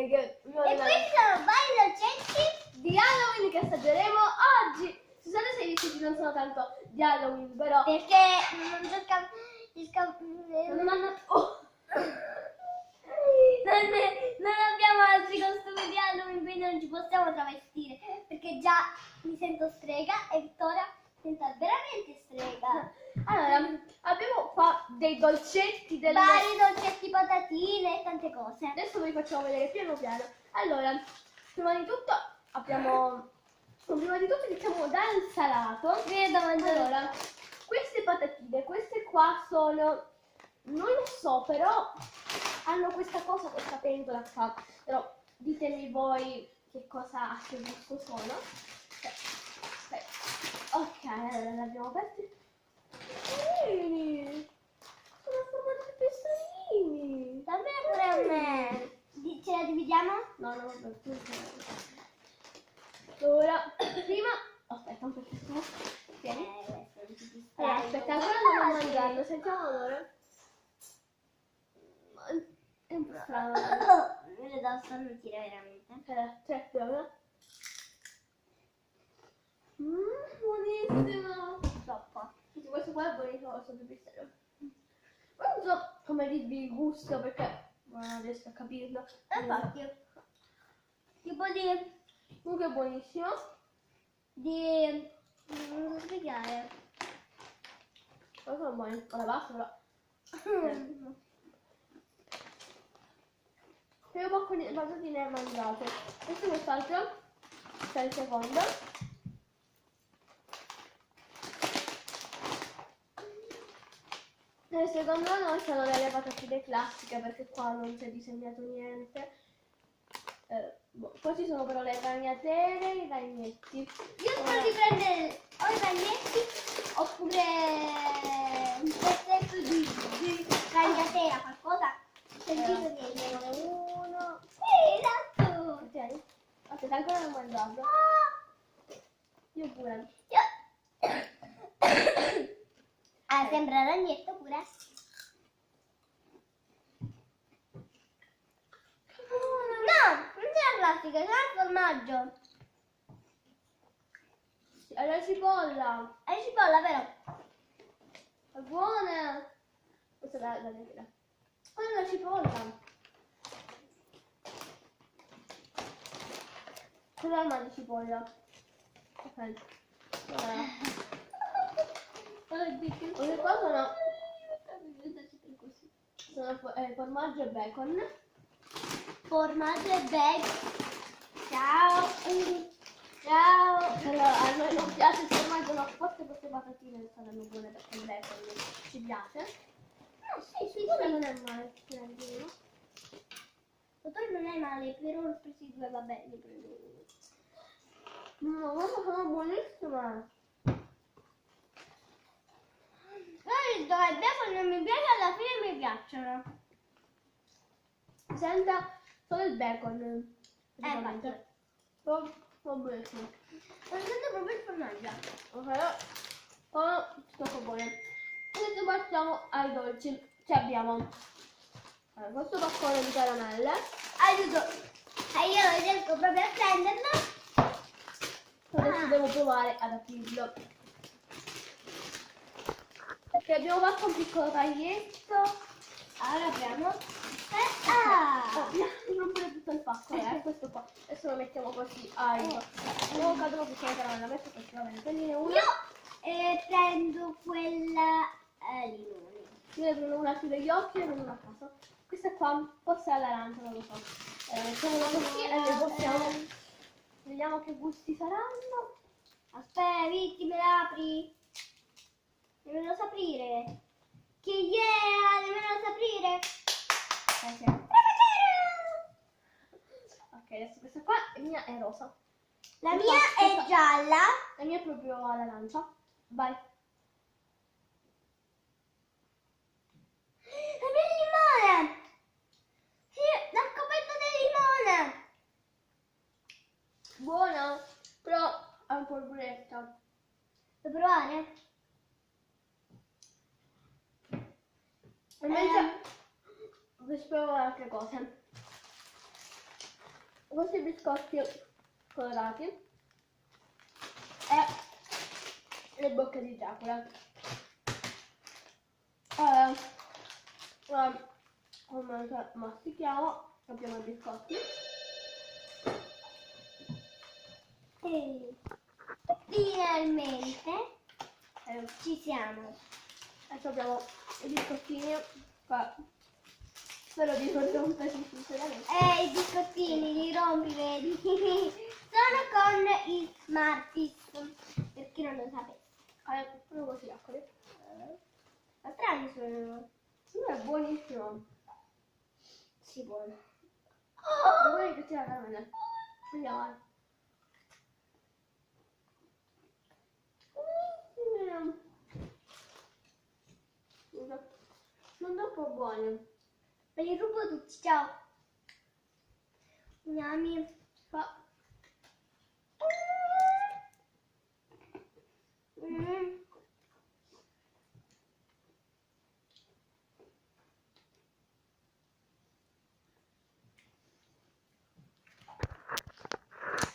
che E questi sono vari dolcetti di Halloween che assaggeremo oggi. Scusate se i vestiti non sono tanto di Halloween, però perché non hanno... non abbiamo altri costumi di Halloween, quindi non ci possiamo travestire, perché già mi sento strega e Vittoria si sente veramente strega. allora abbiamo qua dei dolcetti delle... Vari dolcetti, patatine e tante cose. Adesso vi facciamo vedere piano piano. Allora, prima di tutto iniziamo dal salato. Vedo mangiare. Allora, queste patatine, queste qua sono, non lo so, però hanno questa cosa, questa pentola qua. Però ditemi voi che cosa, che gusto sono. Ok, allora le abbiamo aperte. Carini! Sono formati pessolini! Davvero pure a me. Ce la dividiamo? No, vabbè, tu allora, prima... Aspetta un pochettino. Tieni. Questo non si Allora, aspetta, ancora non mangiarlo, sentiamo l'odore. È un po' strano. Me ne devo starnutire veramente. Tre, prova. Buonissimo! Troppo. Questo qua è buonissimo, questo pipistrello. Non so come dirvi il gusto perché non riesco a capirlo. Infatti, tipo di... Comunque è buonissimo. non so spiegare. Poi sono buoni. Ora basta però. Io poco di patatine ne mangiate. Questo è quest'altro. C'è il secondo. Nel secondo noi sono delle patatine classiche perché qua non c'è disegnato niente. Poi ci sono però le ragnatele e i ragnetti. Io spero di prendere o i ragnetti oppure un pezzetto di ragnatela, qualcosa. Sentito niente. Uno. Esatto. Ok? Aspetta, ancora non mangiato. Io pure. Sembra ragnetto pure. No, non c'è la plastica, c'è il formaggio. È la cipolla. È cipolla, vero? È buona. Questa è la lettura. Quella è la cipolla. Quella è la di cipolla. Ok. Queste qua sono formaggio e bacon. Formaggio e bacon. Ciao. Ciao. Allora, a noi non piace il formaggio, no, forse queste patatine saranno buone perché il bacon ci piace. No, sì, Non è male, no? Dottor non è male, però ho preso due, va bene, prendo uno. No, queste sono buonissime. Il bacon non mi piace, alla fine mi piacciono. Senza solo il bacon. Infatti. Sono buonissime. Non sento proprio il formaggio. Ok, sono troppo buone. Adesso passiamo ai dolci. Che abbiamo questo paccone di caramelle. Aiuto! E io non riesco proprio a prenderlo. Adesso devo provare ad aprirlo. Perché abbiamo fatto un piccolo taglietto. Allora apriamo. Non pure tutto il pacco, questo qua. Adesso lo mettiamo così. Non cadono tutte le caramelle, metto così, va bene. Prendine una. Io prendo quella limone. Io ne prendo una chiudo gli occhi e ne prendo una a caso. Questa qua forse è all'arancia, non lo so. Mettiamola così e le possiamo. Vediamo che gusti saranno. Aspetta, Vitti, me la apri? Nemmeno saprire. Che nemmeno saprire. Sì. Ok, adesso questa qua mia è rosa. La mia è gialla. La mia è proprio all'arancia. Vai. La mia è limone. Sì, la scoperta del limone. Buona, però è un po' duretta. Vuoi provare? Invece vi spiego altre cose. questi biscotti colorati e le bocche di Dracula. Come mastichiamo, abbiamo i biscotti. E finalmente ci siamo. Adesso abbiamo i biscottini qua. Spero di non romperli sinceramente. I biscottini li rompi, vedi? Sono con i Smarties, per chi non lo sapesse. Sono così piccoli. Ma strani sono. È buonissimo. Sì, buono. Lo vuoi che sia la caramella? Andiamo. Non troppo buoni. Me li rubo tutti, ciao. Yummy.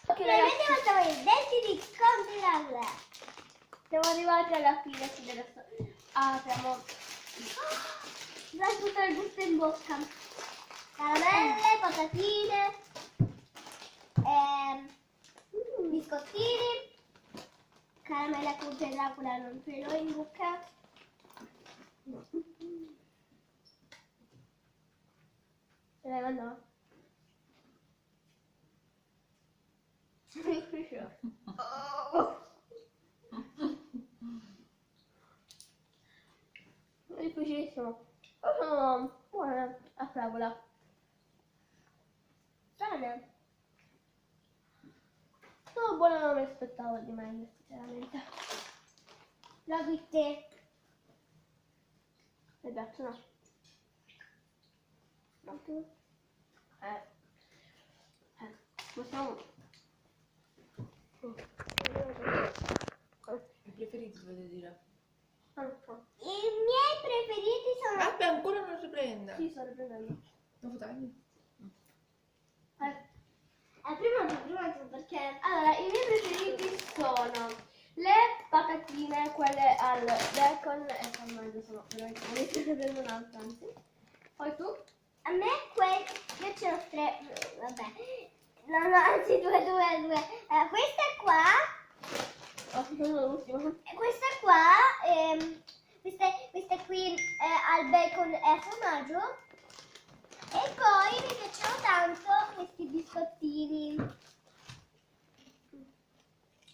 Ok, Finalmente facciamo i denti di Continental. siamo arrivati alla fine, quindi adesso apriamo. Già tutto il gusto in bocca. Caramelle, patatine, biscottini, caramella con Dracula non ce l'ho in bocca. Ce l'hai mandato? È difficilissimo. Sono buone a fragola. Strane. Sono buone, non mi aspettavo di meglio, sinceramente. La te. Mi piacciono? Ma tu? Possiamo. I preferiti dovete dire. Non so. I miei preferiti sono... Aspetta, ancora non si prende. Sì, sto riprendendo. Dopo tagli. prima tu, perché... Allora, i miei preferiti sono le patatine, quelle al bacon e formaggio, sono veramente buonissime, ne prendo un'altra, anzi. Poi tu? A me io ce n'ho tre, vabbè, no, anzi due. Questa qua, Oh, sono l'ultima. e questa qua, queste qui al bacon e al formaggio, e poi mi piacciono tanto questi biscottini.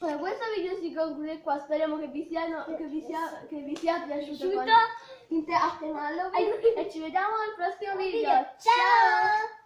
Allora, questo video si conclude qua, speriamo che vi sia piaciuto con a tema Halloween e ci vediamo al prossimo video. Ciao!